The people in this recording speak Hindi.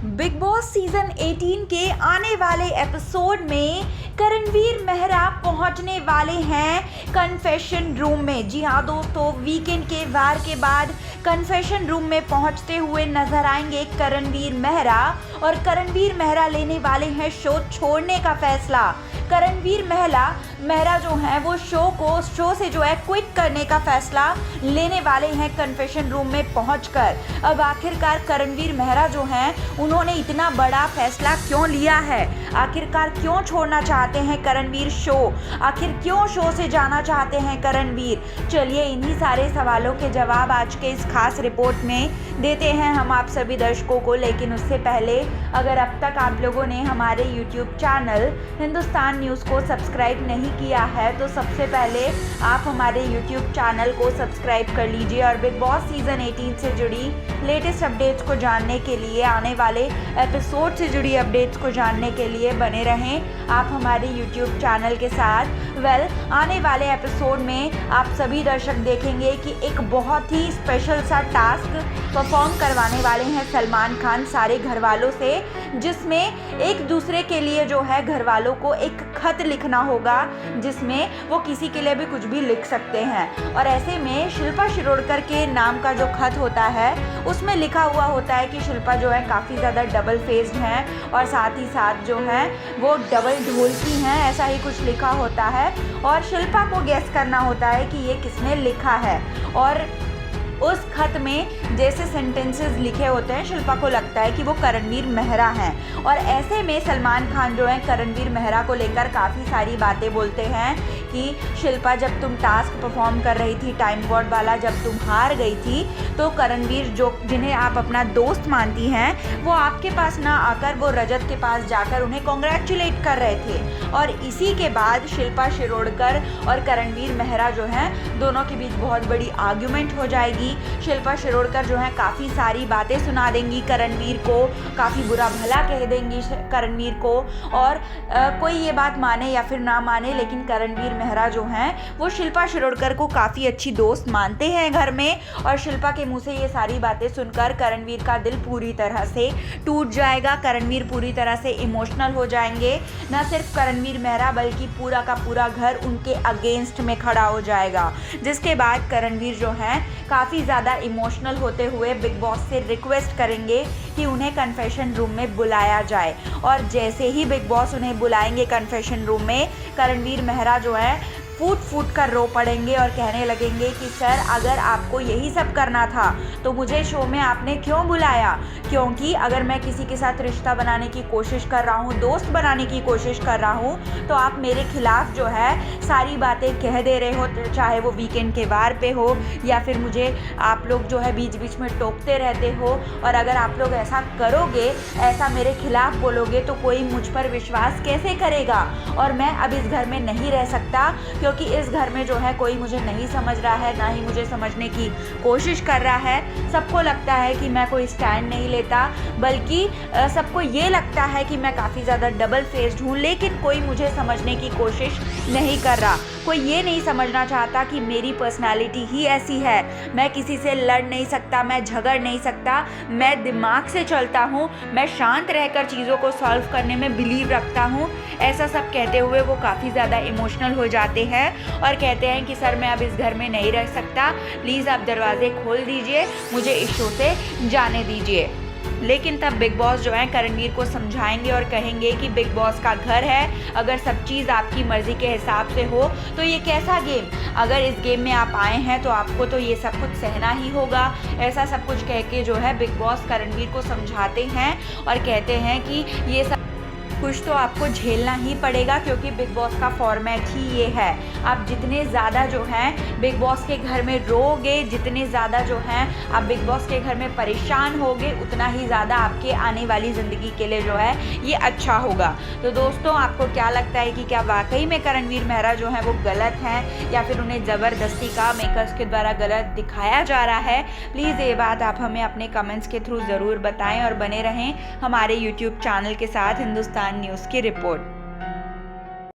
बिग बॉस सीजन 18 के आने वाले एपिसोड में करणवीर मेहरा पहुंचने वाले हैं कन्फेशन रूम में। जी हाँ दोस्तों, वीकेंड के वार के बाद कन्फेशन रूम में पहुंचते हुए नजर आएंगे करणवीर मेहरा, और करणवीर मेहरा लेने वाले हैं शो छोड़ने का फैसला। करणवीर मेहरा जो हैं वो शो से जो है क्विट करने का फैसला लेने वाले हैं कन्फेशन रूम में पहुंचकर। अब आखिरकार करणवीर मेहरा जो हैं उन्होंने इतना बड़ा फैसला क्यों लिया है, आखिरकार क्यों छोड़ना चाहते हैं करणवीर शो, आखिर क्यों शो से जाना चाहते हैं करणवीर। चलिए इन्हीं सारे सवालों के जवाब आज के इस खास रिपोर्ट में देते हैं हम आप सभी दर्शकों को। लेकिन उससे पहले अगर अब तक आप लोगों ने हमारे YouTube चैनल हिंदुस्तान न्यूज़ को सब्सक्राइब नहीं किया है तो सबसे पहले आप हमारे YouTube चैनल को सब्सक्राइब कर लीजिए, और बिग बॉस सीजन 18 से जुड़ी लेटेस्ट अपडेट्स को जानने के लिए, आने वाले एपिसोड से जुड़ी अपडेट्स को जानने के लिए बने रहें आप हमारे YouTube चैनल के साथ। आने वाले एपिसोड में आप सभी दर्शक देखेंगे कि एक बहुत ही स्पेशल सा टास्क परफॉर्म करवाने वाले हैं सलमान खान सारे घर वालों से, जिसमें एक दूसरे के लिए जो है घर वालों को एक खत लिखना होगा, जिसमें वो किसी के लिए भी कुछ भी लिख सकते हैं। और ऐसे में शिल्पा शिरोडकर के नाम का जो खत होता है उसमें लिखा हुआ होता है कि शिल्पा जो है काफ़ी ज़्यादा डबल फेस्ड हैं और साथ ही साथ जो है वो डबल ढोलकी हैं, ऐसा ही कुछ लिखा होता है। और शिल्पा को गेस करना होता है कि ये किसने लिखा है, और उस खत में जैसे सेंटेंसेस लिखे होते हैं शिल्पा को लगता है कि वो करणवीर मेहरा हैं। और ऐसे में सलमान खान जो है करणवीर मेहरा को लेकर काफ़ी सारी बातें बोलते हैं कि शिल्पा जब तुम टास्क परफॉर्म कर रही थी टाइम वॉर्ड वाला, जब तुम हार गई थी तो करणवीर जिन्हें आप अपना दोस्त मानती हैं वो आपके पास ना आकर वो रजत के पास जाकर उन्हें कॉन्ग्रेचुलेट कर रहे थे। और इसी के बाद शिल्पा शिरोडकर और करणवीर मेहरा जो हैं दोनों के बीच बहुत बड़ी आर्ग्यूमेंट हो जाएगी। शिल्पा शिरोडकर जो है काफ़ी सारी बातें सुना देंगी करणवीर को, काफ़ी बुरा भला कह देंगी करणवीर को, और कोई ये बात माने या फिर ना माने लेकिन करणवीर मेहरा जो हैं वो शिल्पा शिरोडकर को काफ़ी अच्छी दोस्त मानते हैं घर में। और शिल्पा के मुंह से ये सारी बातें सुनकर करणवीर का दिल पूरी तरह से टूट जाएगा, करणवीर पूरी तरह से इमोशनल हो जाएंगे। न सिर्फ करणवीर मेहरा बल्कि पूरा का पूरा घर उनके अगेंस्ट में खड़ा हो जाएगा, जिसके बाद करणवीर जो हैं काफ़ी ज़्यादा इमोशनल होते हुए बिग बॉस से रिक्वेस्ट करेंगे कि उन्हें कन्फेशन रूम में बुलाया जाए। और जैसे ही बिग बॉस उन्हें बुलाएंगे कन्फेशन रूम में, करणवीर मेहरा जो है फूट कर रो पड़ेंगे और कहने लगेंगे कि सर अगर आपको यही सब करना था तो मुझे शो में आपने क्यों बुलाया, क्योंकि अगर मैं किसी के साथ रिश्ता बनाने की कोशिश कर रहा हूँ, दोस्त बनाने की कोशिश कर रहा हूँ, तो आप मेरे खिलाफ जो है सारी बातें कह दे रहे हो, चाहे वो वीकेंड के वार पे हो या फिर मुझे आप लोग जो है बीच बीच में टोकते रहते हो। और अगर आप लोग ऐसा करोगे, ऐसा मेरे खिलाफ बोलोगे तो कोई मुझ पर विश्वास कैसे करेगा। और मैं अब इस घर में नहीं रह सकता क्योंकि इस घर में जो है कोई मुझे नहीं समझ रहा है, ना ही मुझे समझने की कोशिश कर रहा है। सबको लगता है कि मैं कोई स्टैंड नहीं लेता, बल्कि सबको ये लगता है कि मैं काफ़ी ज़्यादा डबल फेस्ड हूँ, लेकिन कोई मुझे समझने की कोशिश नहीं कर रहा। कोई ये नहीं समझना चाहता कि मेरी पर्सनालिटी ही ऐसी है, मैं किसी से लड़ नहीं सकता, मैं झगड़ नहीं सकता, मैं दिमाग से चलता हूँ, मैं शांत रहकर चीज़ों को सॉल्व करने में बिलीव रखता हूँ। ऐसा सब कहते हुए वो काफ़ी ज़्यादा इमोशनल हो जाते हैं और कहते हैं कि सर मैं अब इस घर में नहीं रह सकता, प्लीज़ आप दरवाजे खोल दीजिए, मुझे इस शो से जाने दीजिए। लेकिन तब बिग बॉस जो है करणवीर को समझाएंगे और कहेंगे कि बिग बॉस का घर है, अगर सब चीज़ आपकी मर्ज़ी के हिसाब से हो तो ये कैसा गेम, अगर इस गेम में आप आए हैं तो आपको तो ये सब कुछ सहना ही होगा। ऐसा सब कुछ कह के जो है बिग बॉस करणवीर को समझाते हैं और कहते हैं कि ये सब कुछ तो आपको झेलना ही पड़ेगा, क्योंकि बिग बॉस का फॉर्मेट ही ये है। आप जितने ज़्यादा जो हैं बिग बॉस के घर में रोगे, जितने ज़्यादा जो हैं आप बिग बॉस के घर में परेशान होगे, उतना ही ज़्यादा आपके आने वाली ज़िंदगी के लिए जो है ये अच्छा होगा। तो दोस्तों आपको क्या लगता है कि क्या वाकई में करणवीर मेहरा जो है वो गलत हैं या फिर उन्हें ज़बरदस्ती का मेकर्स के द्वारा गलत दिखाया जा रहा है? प्लीज़ ये बात आप हमें अपने कमेंट्स के थ्रू ज़रूर बताएं और बने रहें हमारे YouTube चैनल के साथ हिंदुस्तान न्यूज़ की रिपोर्ट।